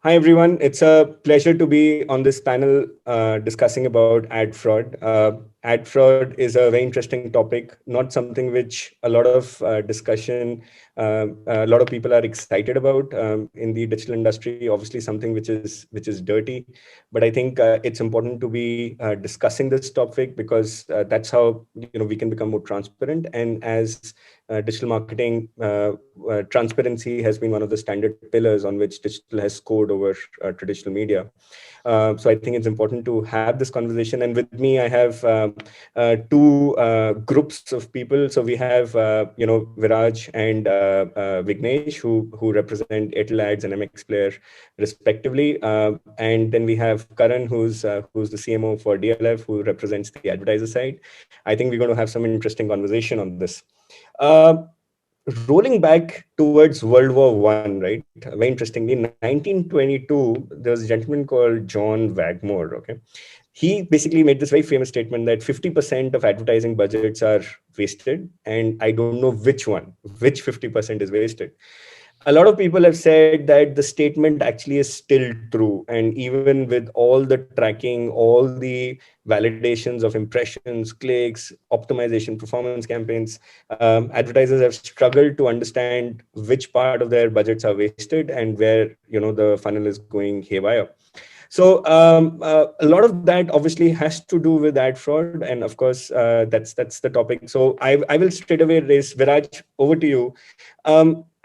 Hi, everyone. It's a pleasure to be on this panel discussing about ad fraud. Ad fraud is a very interesting topic, not something which a lot of discussion, a lot of people are excited about in the digital industry. Obviously, something which is dirty, but I think it's important to be discussing this topic because that's how we can become more transparent. And as digital marketing, transparency has been one of the standard pillars on which digital has scored over traditional media. So I think it's important to have this conversation. And with me, I have two groups of people. So we have, Viraj and Vignesh, who represent Airtel Ads and MX Player, respectively. And then we have Karan, who's the CMO for DLF, who represents the advertiser side. I think we're going to have some interesting conversation on this. Uh, Rolling back towards World War One, right? Very interestingly, in 1922, there was a gentleman called John Wagmore. Okay, he basically made this very famous statement that 50% of advertising budgets are wasted, and I don't know which 50% is wasted. A lot of people have said that the statement actually is still true, and even with all the tracking, all the validations of impressions, clicks, optimization, performance campaigns, advertisers have struggled to understand which part of their budgets are wasted and where the funnel is going haywire. So a lot of that obviously has to do with ad fraud, and of course that's the topic. So I will straight away raise Viraj, over to you.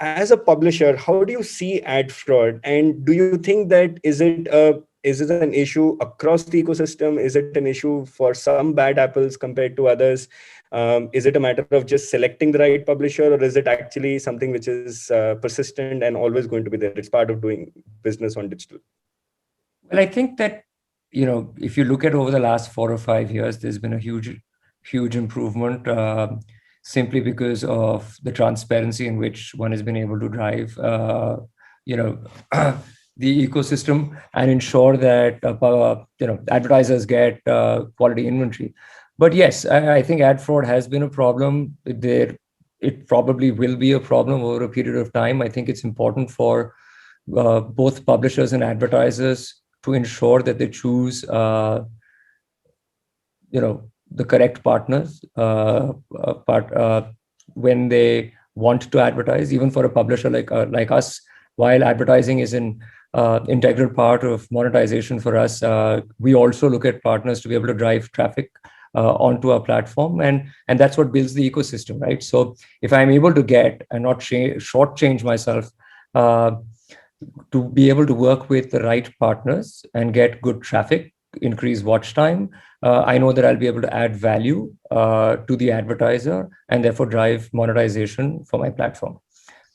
As a publisher, how do you see ad fraud, and do you think that is it an issue across the ecosystem? Is it an issue for some bad apples compared to others? Is it a matter of just selecting the right publisher, or is it actually something which is persistent and always going to be there? It's part of doing business on digital. Well, I think that, if you look at over the last 4 or 5 years, there's been a huge improvement simply because of the transparency in which one has been able to drive, the ecosystem and ensure that, advertisers get quality inventory. But yes, I think ad fraud has been a problem. It probably will be a problem over a period of time. I think it's important for both publishers and advertisers to ensure that they choose, the correct partners when they want to advertise. Even for a publisher like us, while advertising is an integral part of monetization for us, we also look at partners to be able to drive traffic onto our platform, and that's what builds the ecosystem, right? So if I'm able to get and not shortchange myself, to be able to work with the right partners and get good traffic, increase watch time, I know that I'll be able to add value to the advertiser and therefore drive monetization for my platform.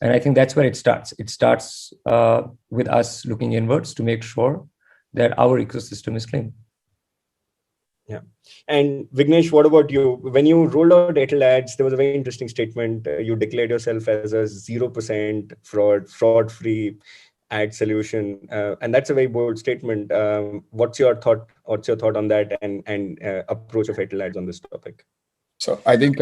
And I think that's where it starts. It starts with us looking inwards to make sure that our ecosystem is clean. Yeah. And Vignesh, what about you? When you rolled out Airtel Ads, there was a very interesting statement. You declared yourself as a 0% fraud-free ad solution, and that's a very bold statement. What's your thought on that and approach of Airtel Ads on this topic? So I think,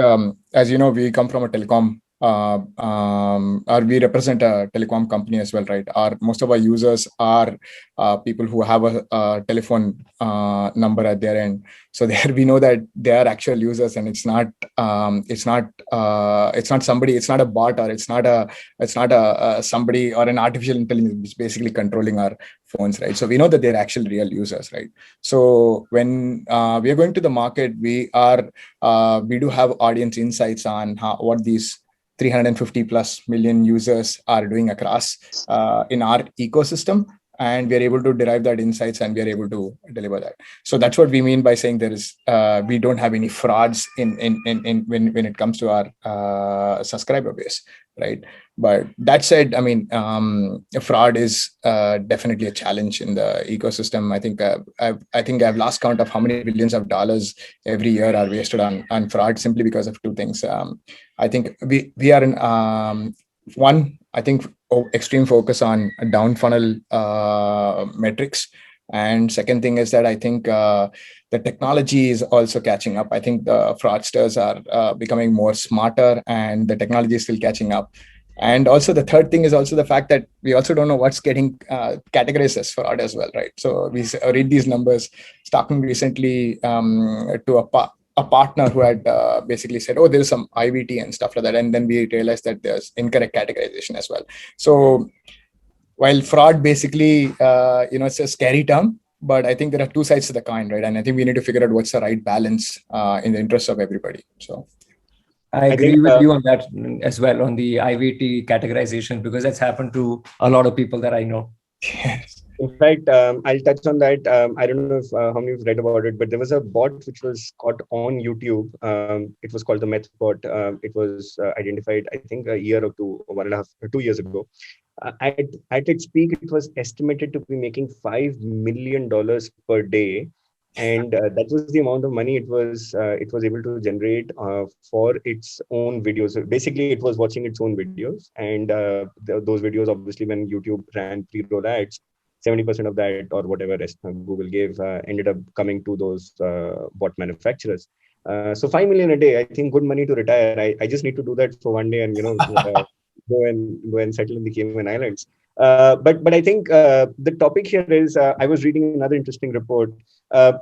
as you know, we come from a telecom, or we represent a telecom company as well, right? Most of our users are people who have a telephone number at their end. So there we know that they are actual users, and it's not somebody, it's not a bot, or it's not a somebody or an artificial intelligence which is basically controlling our phones, right? So we know that they're actual real users, right? So when we are going to the market, we do have audience insights on what these 350 plus million users are doing across in our ecosystem, and we are able to derive that insights and we are able to deliver that. So that's what we mean by saying there is we don't have any frauds in when it comes to our subscriber base, right? But that said, I mean, fraud is definitely a challenge in the ecosystem. I think I've lost count of how many billions of dollars every year are wasted on fraud simply because of two things. I think we are in one. I think extreme focus on down funnel metrics, and second thing is that I think the technology is also catching up. I think the fraudsters are becoming more smarter, and the technology is still catching up. And also the third thing is also the fact that we also don't know what's getting categorized as fraud as well, right? So we read these numbers. Talking recently to a partner who had basically said, oh, there's some IVT and stuff like that. And then we realized that there's incorrect categorization as well. So while fraud basically, it's a scary term, but I think there are two sides to the coin, right? And I think we need to figure out what's the right balance in the interest of everybody. So I agree with you on that as well, on the IVT categorization, because that's happened to a lot of people that I know. Yes. In fact, I'll touch on that. I don't know if how many of you've read about it, but there was a bot which was caught on YouTube. It was called the Meth bot. It was identified, I think, a year or two, or 1.5, 2 years ago. At its peak, it was estimated to be making $5 million per day, and that was the amount of money it was able to generate for its own videos. So basically, it was watching its own videos, and those videos, obviously, when YouTube ran pre-roll ads, 70% of that, or whatever rest Google gave, ended up coming to those bot manufacturers. So 5 million a day, I think, good money to retire. I just need to do that for one day, and go and settle in the Cayman Islands. But I think the topic here is I was reading another interesting report. Uh,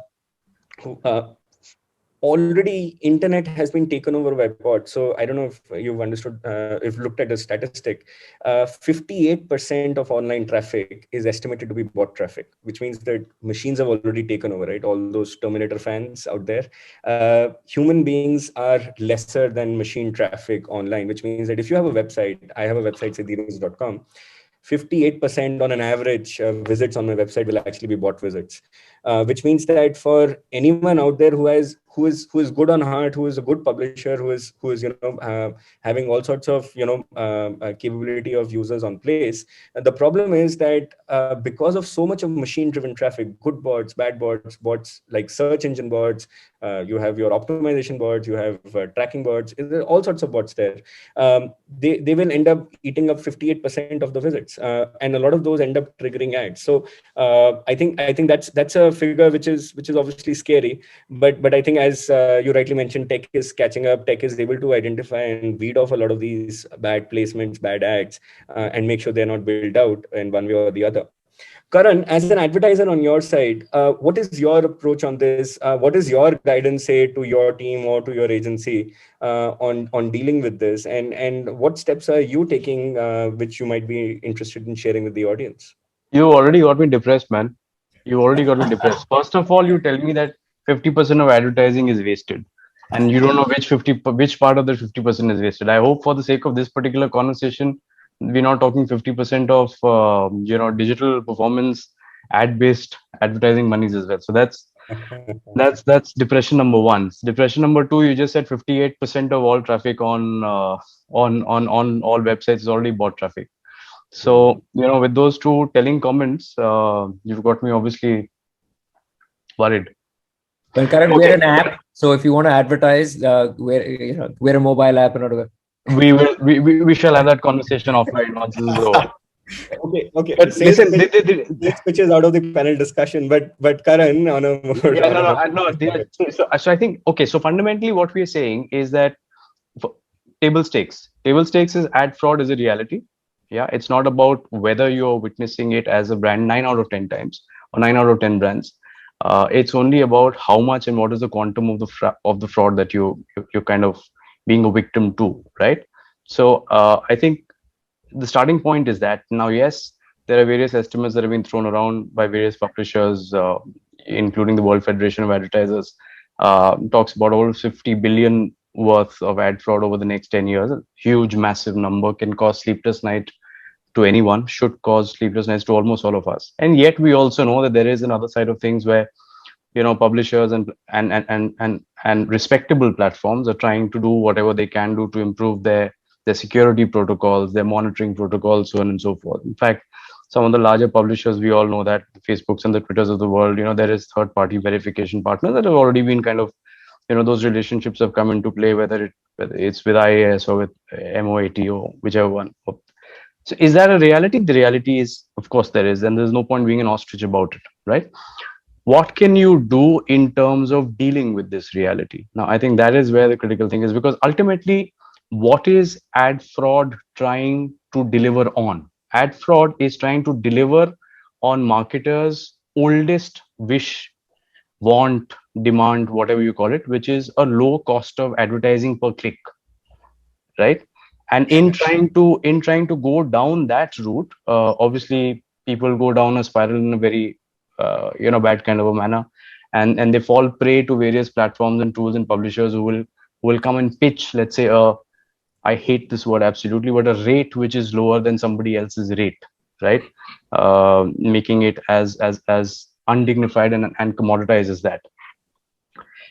Already internet has been taken over by bots. So I don't know if you've understood, if looked at the statistic, 58% of online traffic is estimated to be bot traffic, which means that machines have already taken over, right? All those Terminator fans out there. Human beings are lesser than machine traffic online, which means that if you have a website, I have a website, siddhiresh.com, 58% on an average visits on my website will actually be bot visits, which means that for anyone out there who is good on heart, who is a good publisher, who is having all sorts of capability of users on place, the problem is that because of so much of machine driven traffic, good bots, bad bots, bots like search engine bots, you have your optimization bots, you have tracking bots, there are all sorts of bots there. They will end up eating up 58% of the visits, and a lot of those end up triggering ads. So I think that's a figure which is obviously scary, but I think, as you rightly mentioned, tech is catching up. Tech is able to identify and weed off a lot of these bad placements, bad ads, and make sure they're not built out in one way or the other. Karan, as an advertiser on your side, what is your approach on this? What is your guidance, say, to your team or to your agency on dealing with this? And what steps are you taking, which you might be interested in sharing with the audience? You already got me depressed, man. You already got me depressed. First of all, you tell me that 50% of advertising is wasted, and you don't know which part of the 50% is wasted. I hope, for the sake of this particular conversation, we're not talking 50% of digital performance ad-based advertising monies as well. So that's depression number one. Depression number two, you just said 58% of all traffic on all websites is already bot traffic. So, with those two telling comments, you've got me obviously worried. Well, Karan, we're an app. So if you want to advertise, we're a mobile app and not a. We shall have that conversation offline once this is over. Okay. But listen, this pitches out of the panel discussion, but Karan, on a more So I think, okay, so fundamentally what we are saying is that table stakes is ad fraud is a reality. Yeah, it's not about whether you're witnessing it as a brand 9 out of 10 times or 9 out of 10 brands. It's only about how much and what is the quantum of the fraud that you're kind of being a victim to, right? So I think the starting point is that now, yes, there are various estimates that have been thrown around by various publishers, including the World Federation of Advertisers, talks about over 50 billion worth of ad fraud over the next 10 years. A huge, massive number, can cause sleepless night to anyone, should cause sleepless nights to almost all of us. And yet we also know that there is another side of things where publishers and respectable platforms are trying to do whatever they can do to improve their security protocols, their monitoring protocols, so on and so forth. In fact, some of the larger publishers, we all know that the Facebooks and the Twitters of the world, there is third-party verification partners that have already been kind of, those relationships have come into play, whether it's with IAS or with MOAT or whichever one. So is that a reality? The reality is, of course, there is, and there's no point being an ostrich about it, right? What can you do in terms of dealing with this reality? Now, I think that is where the critical thing is, because ultimately, what is ad fraud trying to deliver on? Ad fraud is trying to deliver on marketers' oldest wish, want, demand, whatever you call it, which is a low cost of advertising per click, right? And in trying to go down that route, obviously people go down a spiral in a very bad kind of a manner, and they fall prey to various platforms and tools and publishers who will come and pitch, let's say, I hate this word absolutely, but a rate which is lower than somebody else's rate, right? Making it as undignified and commoditized as that.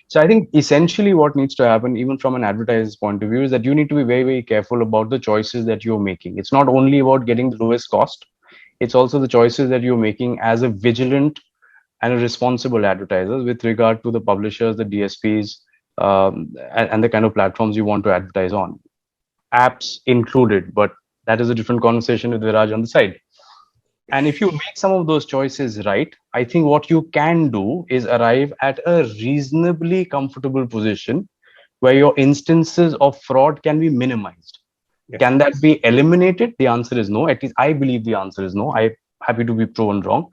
So I think essentially what needs to happen, even from an advertiser's point of view, is that you need to be very, very careful about the choices that you're making. It's not only about getting the lowest cost, it's also the choices that you're making as a vigilant and a responsible advertiser with regard to the publishers, the DSPs, and the kind of platforms you want to advertise on. Apps included, but that is a different conversation with Viraj on the side. And if you make some of those choices right, I think what you can do is arrive at a reasonably comfortable position where your instances of fraud can be minimized. Yeah. Can that be eliminated? The answer is no. At least I believe the answer is no. I'm happy to be proven wrong.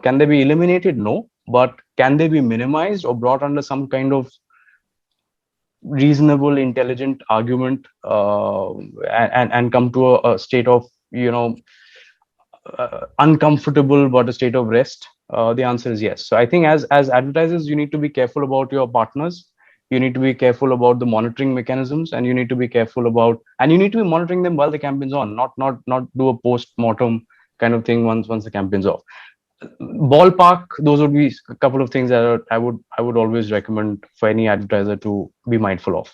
Can they be eliminated? No. But can they be minimized or brought under some kind of reasonable, intelligent argument, and come to a state of, uncomfortable but a state of rest? The answer is yes. So I think as advertisers, you need to be careful about your partners. You need to be careful about the monitoring mechanisms, and you need to be careful about, and you need to be monitoring them while the campaign's on, not do a post-mortem kind of thing once the campaign's off. Ballpark, those would be a couple of things that I would always recommend for any advertiser to be mindful of.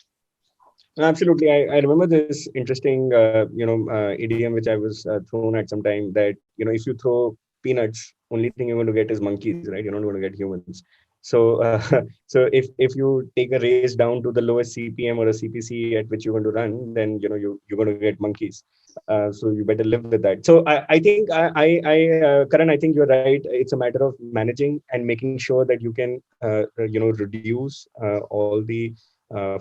Absolutely. I remember this interesting, idiom which I was thrown at some time, that, if you throw peanuts, only thing you're going to get is monkeys, right? You're not going to get humans. So, so if you take a race down to the lowest CPM or a CPC at which you're going to run, then, you're going to get monkeys. So you better live with that. So I think Karan, I think you're right. It's a matter of managing and making sure that you can, reduce all the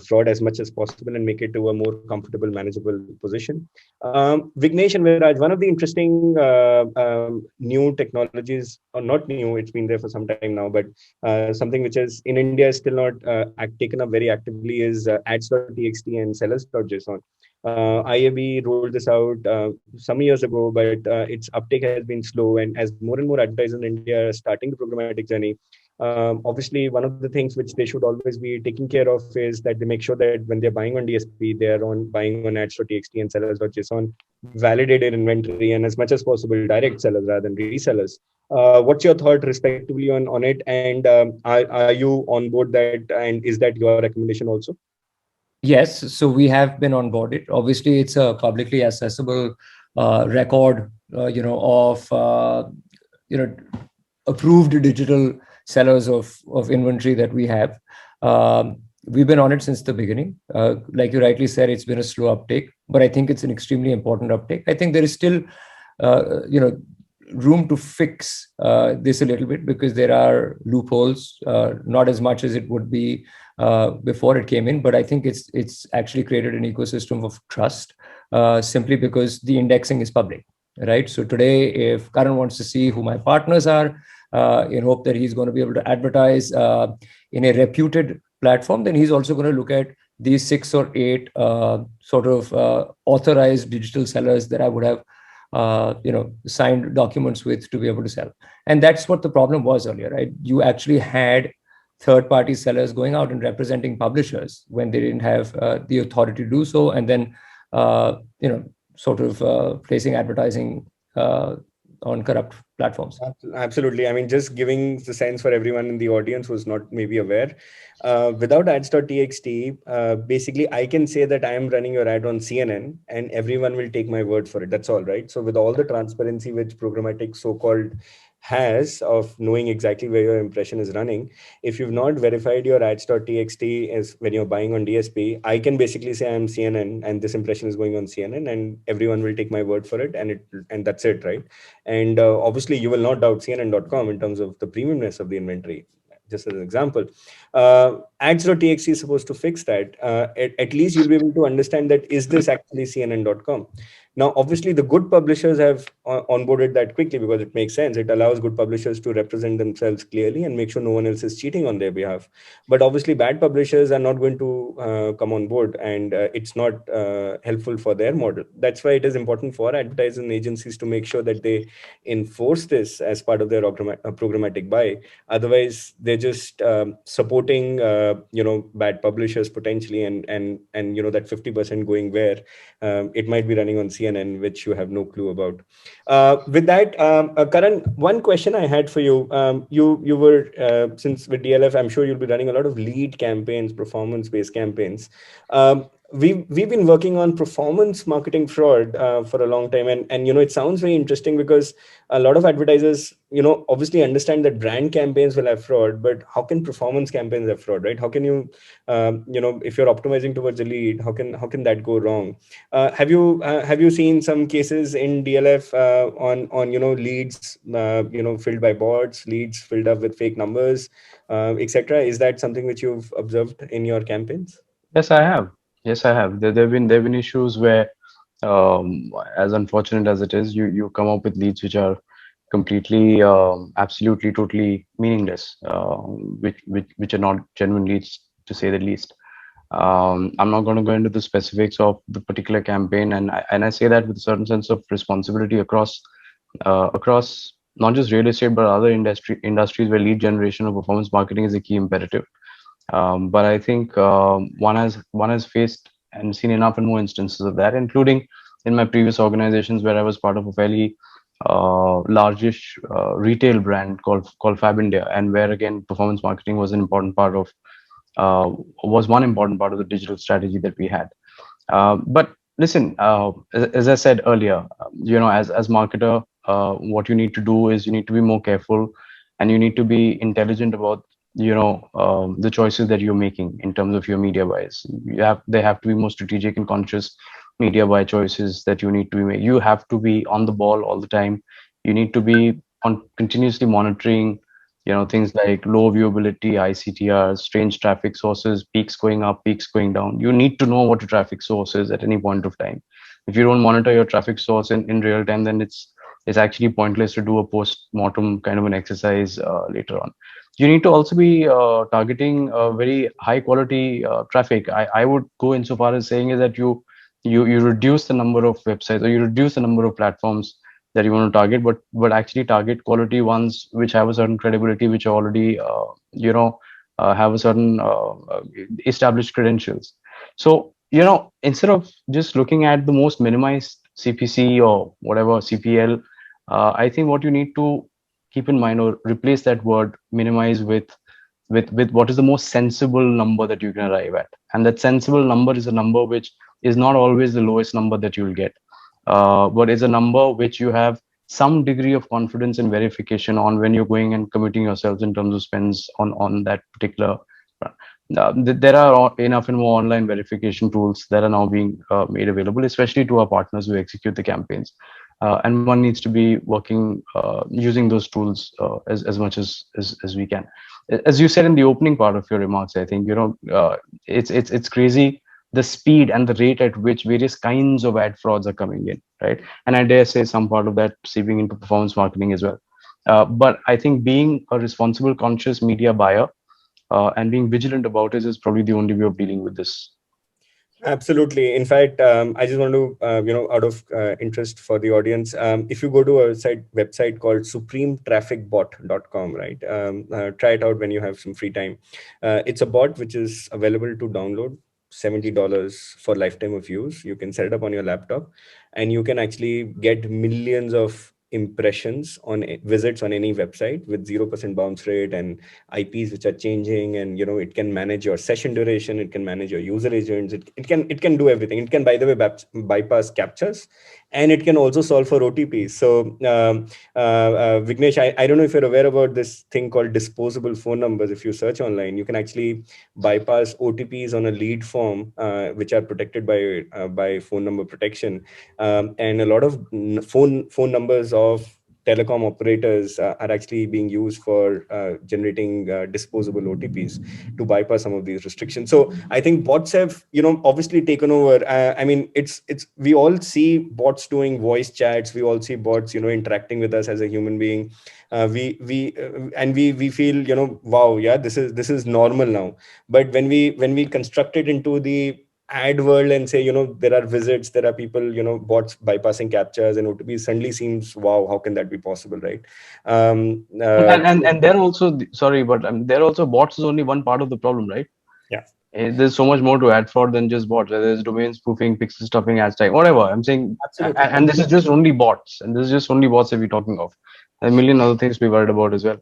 fraud as much as possible and make it to a more comfortable, manageable position. Vignesh and Viraj, one of the interesting new technologies, or not new, it's been there for some time now, but something which is in India is still not taken up very actively, is ads.txt and sellers.json. IAB rolled this out some years ago, but its uptake has been slow. And as more and more advertisers in India are starting the programmatic journey, obviously, one of the things which they should always be taking care of is that they make sure that when they're buying on DSP, they're buying on ads.txt and sellers.json, validated inventory, and as much as possible, direct sellers rather than resellers. What's your thought respectively on it? And are you on board that? And is that your recommendation also? Yes, so we have been on board it. Obviously, it's a publicly accessible record, of approved digital sellers of inventory that we have. We've been on it since the beginning. Like you rightly said, it's been a slow uptake, but I think it's an extremely important uptake. I think there is still, room to fix this a little bit, because there are loopholes, not as much as it would be before it came in, but I think it's actually created an ecosystem of trust, simply because the indexing is public, right? So today, if Karan wants to see who my partners are, in hope that he's going to be able to advertise in a reputed platform, then he's also going to look at these 6 or 8 authorized digital sellers that I would have signed documents with to be able to sell. And that's what the problem was earlier, right? You actually had third-party sellers going out and representing publishers when they didn't have the authority to do so, and then placing advertising on corrupt platforms. Absolutely. I mean, just giving the sense for everyone in the audience who's not maybe aware, without ads.txt, basically I can say that I am running your ad on CNN and everyone will take my word for it. That's all, right? So with all the transparency which programmatic so-called has of knowing exactly where your impression is running, if you've not verified your ads.txt as when you're buying on DSP, I can basically say I'm CNN and this impression is going on CNN and everyone will take my word for it, and that's it, right? And obviously you will not doubt CNN.com in terms of the premiumness of the inventory. just as an example. Ads.txt is supposed to fix that. At least you'll be able to understand that is this actually CNN.com. Now, obviously, the good publishers have onboarded that quickly because it makes sense. It allows good publishers to represent themselves clearly and make sure no one else is cheating on their behalf. But obviously, bad publishers are not going to come on board, and it's not helpful for their model. That's why it is important for advertising agencies to make sure that they enforce this as part of their programmatic buy. Otherwise, they're just supporting bad publishers potentially, and that 50% going where it might be running on CNN, which you have no clue about. With that, Karan, one question I had for you. You were since with DLF, I'm sure you'll be running a lot of lead campaigns, performance-based campaigns. We've been working on performance marketing fraud for a long time, and it sounds very interesting because a lot of advertisers obviously understand that brand campaigns will have fraud, but how can performance campaigns have fraud, right? How can you if you're optimizing towards a lead, how can that go wrong? Have you seen some cases in DLF on leads filled by bots, leads filled up with fake numbers, etc.? Is that something which you've observed in your campaigns? Yes, I have. Yes, I have. There've been issues where, as unfortunate as it is, you come up with leads which are completely, absolutely, totally meaningless, which are not genuine leads, to say the least. I'm not going to go into the specifics of the particular campaign, and I say that with a certain sense of responsibility across not just real estate but other industries where lead generation or performance marketing is a key imperative. But I think one has faced and seen enough and more instances of that, including in my previous organizations where I was part of a fairly largish retail brand called Fab India, and where again performance marketing was one important part of the digital strategy that we had. But listen, as I said earlier, as marketer, what you need to do is you need to be more careful, and you need to be intelligent about the choices that you're making in terms of your media buys. They have to be more strategic and conscious media buy choices that you need to be making. You have to be on the ball all the time. You need to be continuously monitoring things like low viewability, ICTR, strange traffic sources, peaks going up, peaks going down. You need to know what your traffic source is at any point of time. If you don't monitor your traffic source in real time, then it's actually pointless to do a post-mortem kind of an exercise later on. You need to also be targeting very high quality traffic. I would go insofar as saying is that you reduce the number of websites, or you reduce the number of platforms that you want to target, but actually target quality ones which have a certain credibility, which already have a certain established credentials. So instead of just looking at the most minimized CPC or whatever CPL, I think what you need to keep in mind, or replace that word minimize with what is the most sensible number that you can arrive at. And that sensible number is a number which is not always the lowest number that you'll get, but is a number which you have some degree of confidence and verification on when you're going and committing yourselves in terms of spends on that particular. There are enough and more online verification tools that are now being made available, especially to our partners who execute the campaigns. And one needs to be working using those tools as much as we can. As you said in the opening part of your remarks, I think it's crazy the speed and the rate at which various kinds of ad frauds are coming in, right? And I dare say some part of that seeping into performance marketing as well. But I think being a responsible, conscious media buyer and being vigilant about it is probably the only way of dealing with this. Absolutely. In fact, I just want to, out of interest for the audience, if you go to a website called supremetrafficbot.com, right? Try it out when you have some free time. It's a bot which is available to download. $70 for lifetime of use. You can set it up on your laptop, and you can actually get millions of impressions on visits on any website with 0% bounce rate and IPs which are changing, and it can manage your session duration, it can manage your user agents, it can do everything. It can, by the way, bypass captchas, and it can also solve for OTPs. So Vignesh, I don't know if you're aware about this thing called disposable phone numbers. If you search online, you can actually bypass OTPs on a lead form, which are protected by phone number protection, and a lot of phone numbers of telecom operators are actually being used for generating disposable OTPs to bypass some of these restrictions. So I think bots have, obviously taken over. I mean, it's we all see bots doing voice chats. We all see bots, interacting with us as a human being. We feel, wow, yeah, this is normal now. But when we construct it into the ad world and say, there are visits, there are people, bots bypassing captures and OTPs, suddenly seems, wow, how can that be possible, right? And they're also, sorry, but they're also, bots is only one part of the problem, right? Yeah. There's so much more to ad fraud than just bots. There's domain spoofing, pixel stuffing, ad tag, whatever. I'm saying, Absolutely. and this is just only bots, and this is just only bots that we're talking of. There are a million other things to be worried about as well.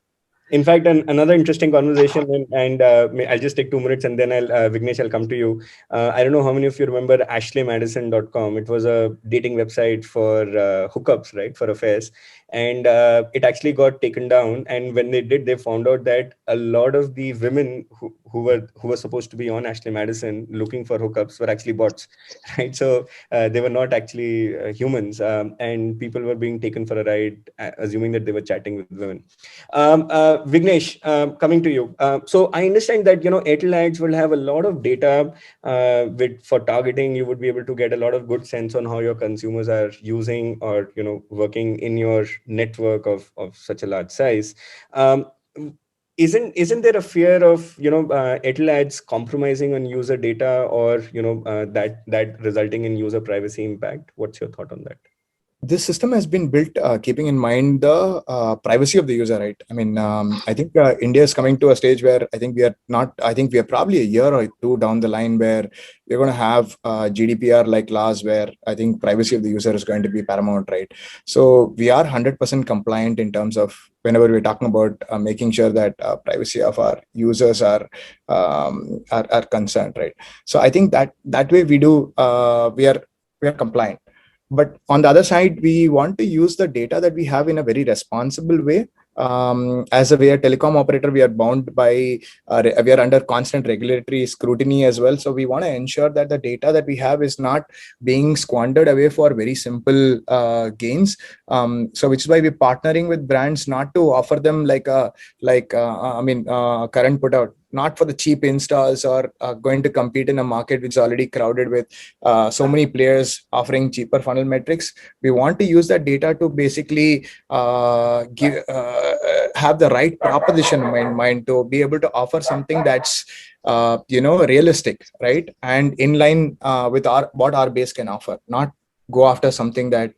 In fact, another interesting conversation, and I'll just take 2 minutes and then Vignesh, I'll come to you. I don't know how many of you remember ashleymadison.com. It was a dating website for hookups, right, for affairs. And it actually got taken down. And when they did, they found out that a lot of the women who were supposed to be on Ashley Madison looking for hookups were actually bots, right? So they were not actually humans, and people were being taken for a ride, assuming that they were chatting with women. Vignesh, coming to you. So I understand that, Airtel ads will have a lot of data for targeting. You would be able to get a lot of good sense on how your consumers are using or, working in your network of such a large size. Isn't there a fear of, Airtel ads compromising on user data or, that resulting in user privacy impact? What's your thought on that? This system has been built keeping in mind the privacy of the user, right? I mean, I think India is coming to a stage where I think we are probably a year or two down the line where we're going to have GDPR like laws where I think privacy of the user is going to be paramount, right? So we are 100% compliant in terms of whenever we're talking about making sure that privacy of our users are concerned, right? So I think that way we are compliant. But on the other side, we want to use the data that we have in a very responsible way. As a telecom operator, we are bound by, we are under constant regulatory scrutiny as well. So we want to ensure that the data that we have is not being squandered away for very simple gains. So which is why we're partnering with brands not to offer them current put out, not for the cheap installs or going to compete in a market which is already crowded with so many players offering cheaper funnel metrics. We want to use that data to basically have the right proposition in mind to be able to offer something that's realistic, right, and in line with what our base can offer, not go after something that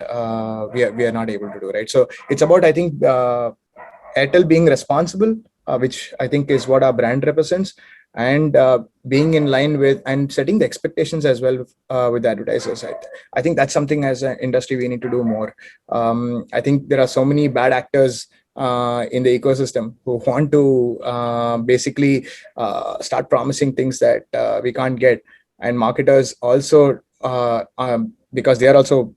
we are not able to do, right? So it's about, I think, Airtel being responsible, which I think is what our brand represents, and being in line with and setting the expectations as well with advertisers. I think that's something as an industry we need to do more. I think there are so many bad actors in the ecosystem who want to basically start promising things that we can't get, and marketers also because they are also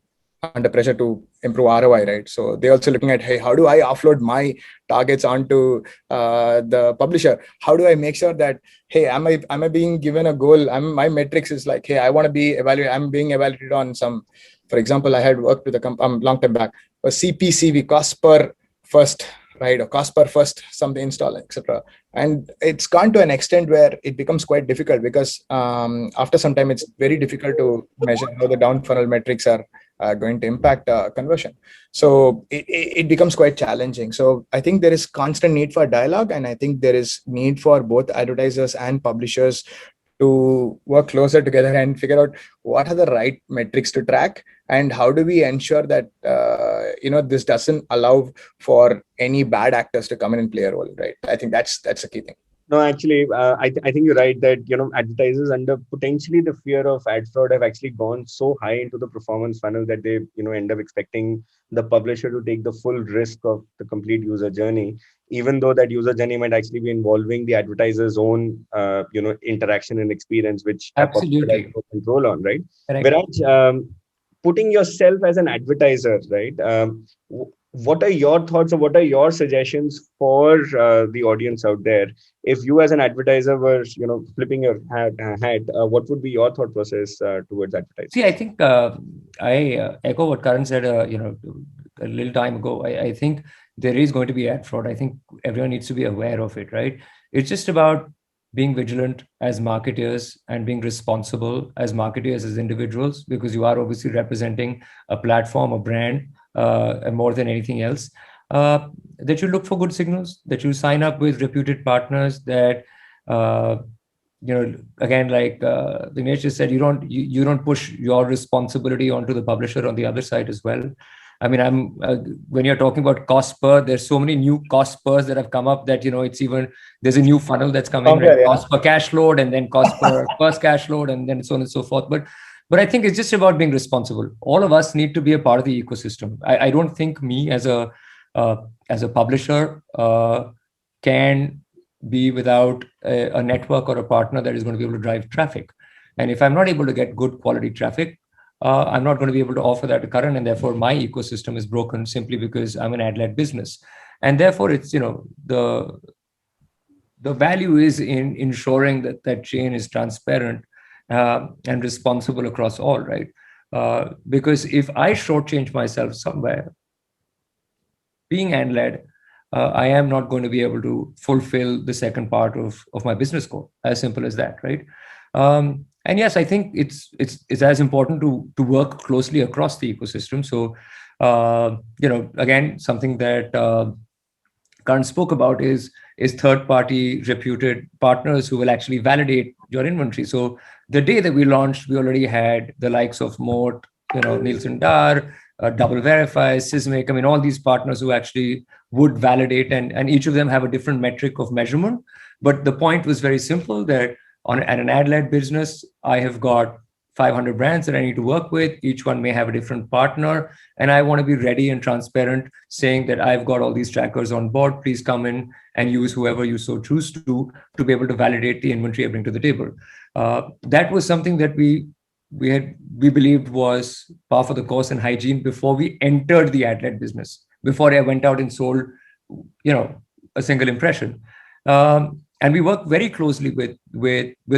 under pressure to improve ROI, right? So they're also looking at, hey, how do I offload my targets onto the publisher? How do I make sure that, hey, am I being given a goal? My metrics is like, hey, I want to be evaluated. I'm being evaluated on some, for example, I had worked with a long time back, a CPCV, cost per first, right, or cost per first something install, etc. And it's gone to an extent where it becomes quite difficult because after some time, it's very difficult to measure how the down funnel metrics are going to impact conversion. So it becomes quite challenging. So I think there is constant need for dialogue, and I think there is need for both advertisers and publishers to work closer together and figure out what are the right metrics to track and how do we ensure that this doesn't allow for any bad actors to come in and play a role, right? I think that's a key thing. No, actually, I think you're right that, advertisers under potentially the fear of ad fraud have actually gone so high into the performance funnel that they, end up expecting the publisher to take the full risk of the complete user journey, even though that user journey might actually be involving the advertiser's own, interaction and experience, which absolutely has no control on, right? Correct. Whereas putting yourself as an advertiser, right? What are your thoughts or what are your suggestions for the audience out there? If you as an advertiser were, flipping your hat, what would be your thought process towards advertising? See, I think I echo what Karan said. a little time ago, I think there is going to be ad fraud. I think everyone needs to be aware of it, right? It's just about being vigilant as marketers and being responsible as marketers, as individuals, because you are obviously representing a platform, a brand, and more than anything else. That you look for good signals, that you sign up with reputed partners, that again, like Dinesh just said, you don't push your responsibility onto the publisher on the other side as well. I mean, when you're talking about cost per, there's so many new cost pers that have come up that, it's even, there's a new funnel that's coming, right? Cost per cash load, and then cost per first cash load, and then so on and so forth. But I think it's just about being responsible. All of us need to be a part of the ecosystem. I don't think me as a publisher can be without a network or a partner that is going to be able to drive traffic. And if I'm not able to get good quality traffic, I'm not going to be able to offer that to Karan, and therefore my ecosystem is broken simply because I'm an ad-led business. And therefore, it's the value is in ensuring that that chain is transparent and responsible across all, right? Because if I shortchange myself somewhere, being ad-led, I am not going to be able to fulfill the second part of my business goal. As simple as that, right? And yes, I think it's as important to work closely across the ecosystem. So, again, something that Karan spoke about is third-party reputed partners who will actually validate your inventory. So the day that we launched, we already had the likes of Moat, Nielsen Dar, Double Verify, Sysmic. I mean, all these partners who actually would validate, and each of them have a different metric of measurement. But the point was very simple, that at an ad-led business, I have got 500 brands that I need to work with. Each one may have a different partner. And I want to be ready and transparent, saying that I've got all these trackers on board. Please come in and use whoever you so choose to be able to validate the inventory I bring to the table. That was something that we believed was par for the course and hygiene before we entered the ad-led business, before I went out and sold, a single impression. And we work very closely with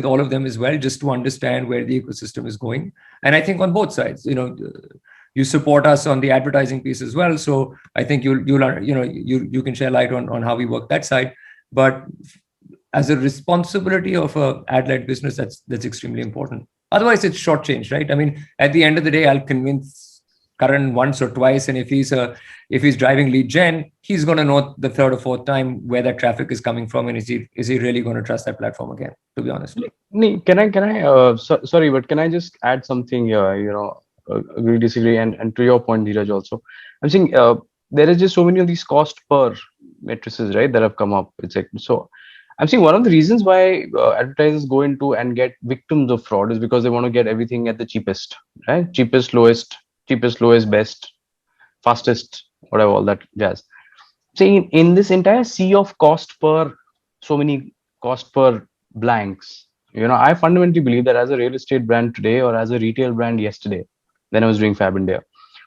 all of them as well, just to understand where the ecosystem is going. And I think on both sides, you support us on the advertising piece as well. So I think you can share light on how we work that side. But as a responsibility of a ad-led business, that's extremely important. Otherwise, it's shortchanged, right? I mean, at the end of the day, I'll convince Karan once or twice, and if he's driving lead gen, he's going to know the third or fourth time where that traffic is coming from, and is he really going to trust that platform again? To be honest, can I? Sorry, but can I just add something here? Agree, disagree, and to your point, Dheeraj, also, I'm saying there is just so many of these cost per matrices, right, that have come up. It's like, so I'm saying one of the reasons why advertisers go into and get victims of fraud is because they want to get everything at the cheapest, right? Cheapest, lowest, best, fastest, whatever, all that jazz. So in this entire sea of cost per, so many cost per blanks, I fundamentally believe that as a real estate brand today, or as a retail brand yesterday, then I was doing Fab India,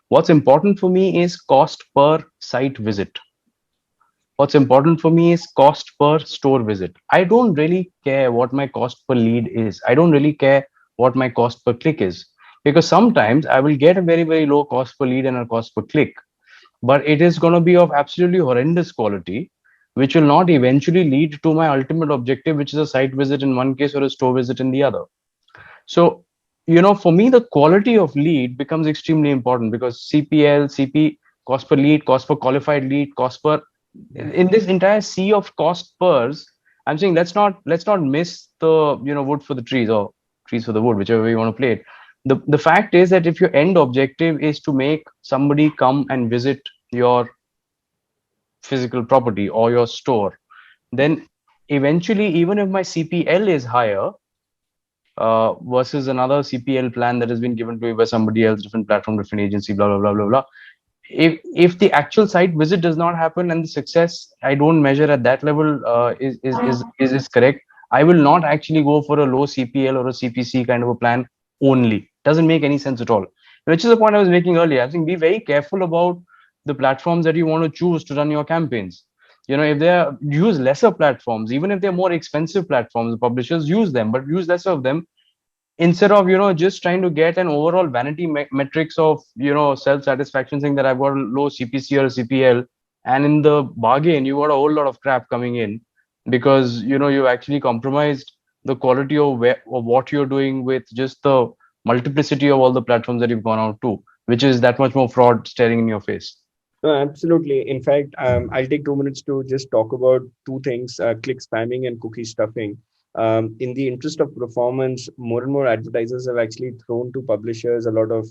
what's important for me is cost per site visit. What's important for me is cost per store visit. I don't really care what my cost per lead is. I don't really care what my cost per click is, because sometimes I will get a very, very low cost per lead and a cost per click, but it is going to be of absolutely horrendous quality, which will not eventually lead to my ultimate objective, which is a site visit in one case or a store visit in the other. So, for me, the quality of lead becomes extremely important, because CPL, CP, cost per lead, cost per qualified lead, cost per, in this entire sea of cost pers, I'm saying let's not miss the wood for the trees, or trees for the wood, whichever way you want to play it. The fact is that if your end objective is to make somebody come and visit your physical property or your store, then eventually, even if my CPL is higher versus another CPL plan that has been given to me by somebody else, different platform, different agency, blah blah blah blah blah, if the actual site visit does not happen and the success I don't measure at that level is correct, I will not actually go for a low CPL or a CPC kind of a plan only. Doesn't make any sense at all. Which is the point I was making earlier. I think be very careful about the platforms that you want to choose to run your campaigns. If they use lesser platforms, even if they're more expensive platforms, the publishers use them, but use lesser of them. instead of just trying to get an overall vanity metrics of self-satisfaction, saying that I've got low CPC or CPL, and in the bargain you got a whole lot of crap coming in, because you've actually compromised the quality of what you're doing with just the multiplicity of all the platforms that you've gone out to, which is that much more fraud staring in your face. No, absolutely. In fact, I'll take 2 minutes to just talk about two things: click spamming and cookie stuffing. In the interest of performance, more and more advertisers have actually thrown to publishers a lot of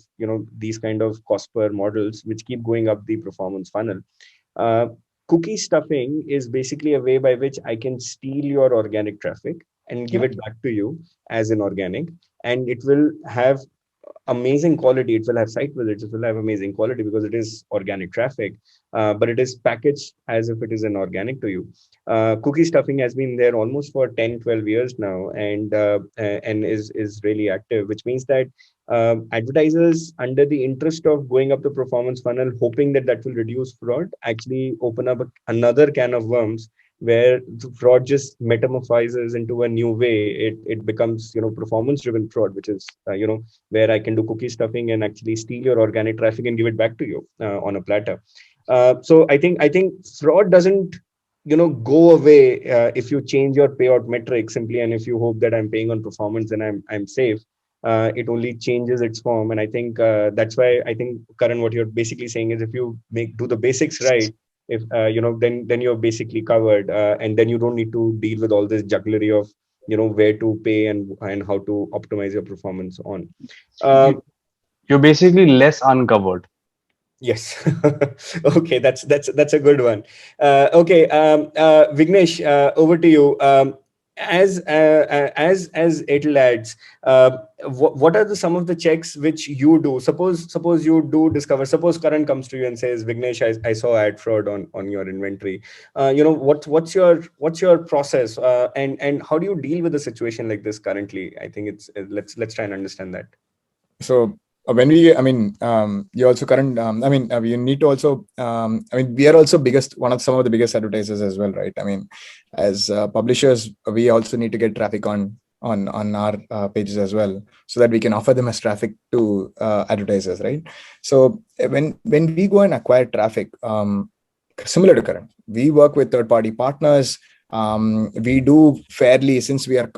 these kind of cost per models, which keep going up the performance funnel. Uh, Cookie stuffing is basically a way by which I can steal your organic traffic and give it back to you as an organic, and it will have amazing quality. It will have site visits. It will have amazing quality because it is organic traffic, but it is packaged as if it is an organic to you. Cookie stuffing has been there almost for 10, 12 years now, and is really active, which means that advertisers, under the interest of going up the performance funnel, hoping that that will reduce fraud, actually open up another can of worms where the fraud just metamorphizes into a new way. It becomes performance driven fraud, which is where I can do cookie stuffing and actually steal your organic traffic and give it back to you on a platter. So I think fraud doesn't go away if you change your payout metric simply, and if you hope that I'm paying on performance and I'm safe. It only changes its form, and I think that's why I think, Karan, what you're basically saying is, if you do the basics right, if then you're basically covered, and then you don't need to deal with all this jugglery of where to pay and how to optimize your performance on. You're basically less uncovered. Yes. Okay, that's a good one. Okay, Vignesh, over to you. As Airtel Ads, what are some of the checks which you do? Suppose you do discover. Suppose Karan comes to you and says, Vignesh, I saw ad fraud on your inventory. What's your process, and how do you deal with a situation like this currently? I think it's let's try and understand that. So when we, you also current, you need to also, we are also some of the biggest advertisers as well, right? I mean, as publishers, we also need to get traffic on our pages as well, so that we can offer them as traffic to advertisers, right? So when we go and acquire traffic, similar to Karan, we work with third-party partners. We do fairly, since we are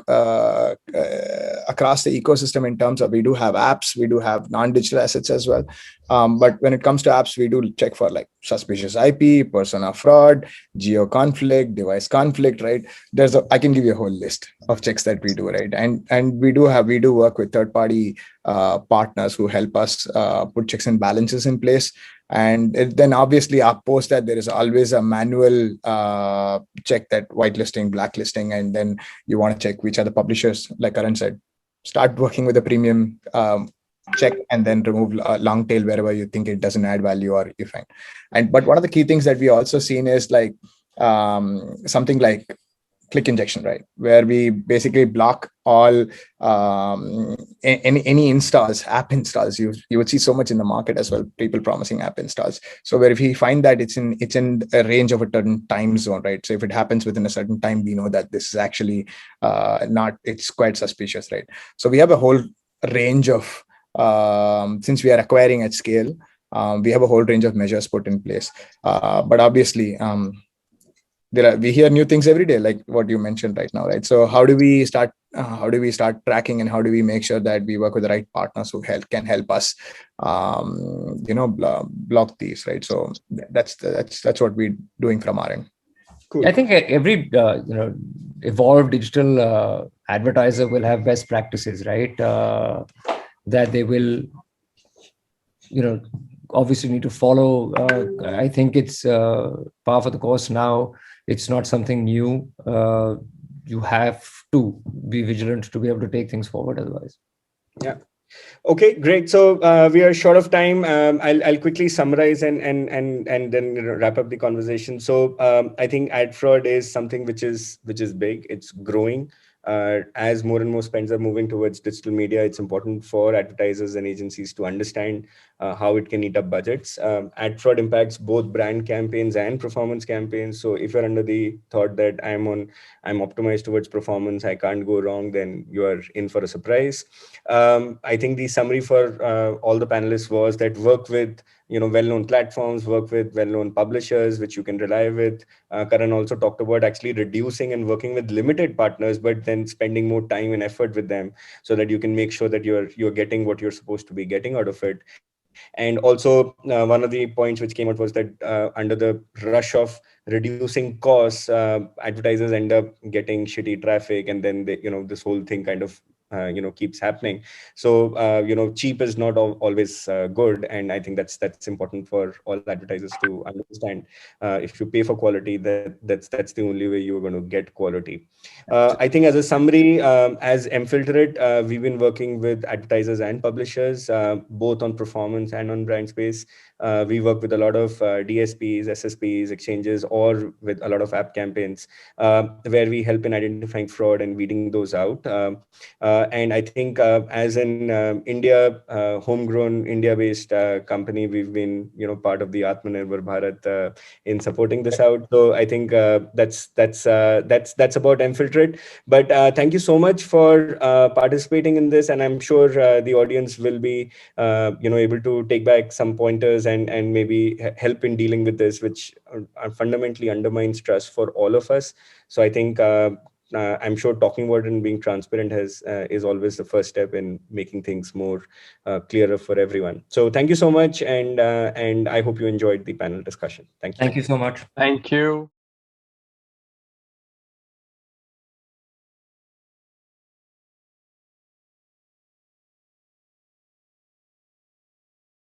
across the ecosystem in terms of, we do have apps, we do have non-digital assets as well. But when it comes to apps, we do check for like suspicious IP, persona fraud, geo conflict, device conflict, right? I can give you a whole list of checks that we do, right? And we do work with third-party partners who help us put checks and balances in place. And then obviously post that, there is always a manual check, that whitelisting, blacklisting, and then you want to check which are the publishers. Like Karan said, start working with a premium check, and then remove long tail wherever you think it doesn't add value or you find. But one of the key things that we also seen is like something like click injection, right? Where we basically block all any installs, app installs. You would see so much in the market as well, people promising app installs. So where if we find that it's in a range of a certain time zone, right? So if it happens within a certain time, we know that this is actually it's quite suspicious, right? So we have a whole range of, since we are acquiring at scale, we have a whole range of measures put in place. But obviously, we hear new things every day, like what you mentioned right now, right? So how do we start tracking, and how do we make sure that we work with the right partners who can help us block these, right? So that's what we're doing from our end. Cool. I think every evolved digital advertiser will have best practices, right? That they will obviously need to follow. I think it's par for the course now. It's not something new. You have to be vigilant to be able to take things forward otherwise. Yeah. Okay, great. So we are short of time. I'll quickly summarize and then wrap up the conversation. So I think ad fraud is something which is big. It's growing. as more and more spends are moving towards digital media, it's important for advertisers and agencies to understand how it can eat up budgets. Ad fraud impacts both brand campaigns and performance campaigns. So if you're under the thought that I'm optimized towards performance, I can't go wrong, then you are in for a surprise. I think the summary for all the panelists was that work with well-known platforms, work with well-known publishers, which you can rely with. Karan also talked about actually reducing and working with limited partners, but then spending more time and effort with them so that you can make sure that you're getting what you're supposed to be getting out of it. And also, one of the points which came out was that under the rush of reducing costs, advertisers end up getting shitty traffic, and then this whole thing kind of keeps happening. So cheap is not always good, and I think that's important for all advertisers to understand. If you pay for quality, that's the only way you're going to get quality. I think as a summary, as mFilterIt, we've been working with advertisers and publishers, both on performance and on brand space. We work with a lot of DSPs, SSPs, exchanges, or with a lot of app campaigns, where we help in identifying fraud and weeding those out. And I think as an India, homegrown, India-based company, we've been part of the Atmanirbhar Bharat in supporting this out. So I think that's about mFilterIt. But thank you so much for participating in this, and I'm sure the audience will be able to take back some pointers and maybe help in dealing with this, which fundamentally undermines trust for all of us. So I think I'm sure talking about it and being transparent is always the first step in making things more clearer for everyone. So thank you so much, and I hope you enjoyed the panel discussion. Thank you. Thank you so much. Thank you.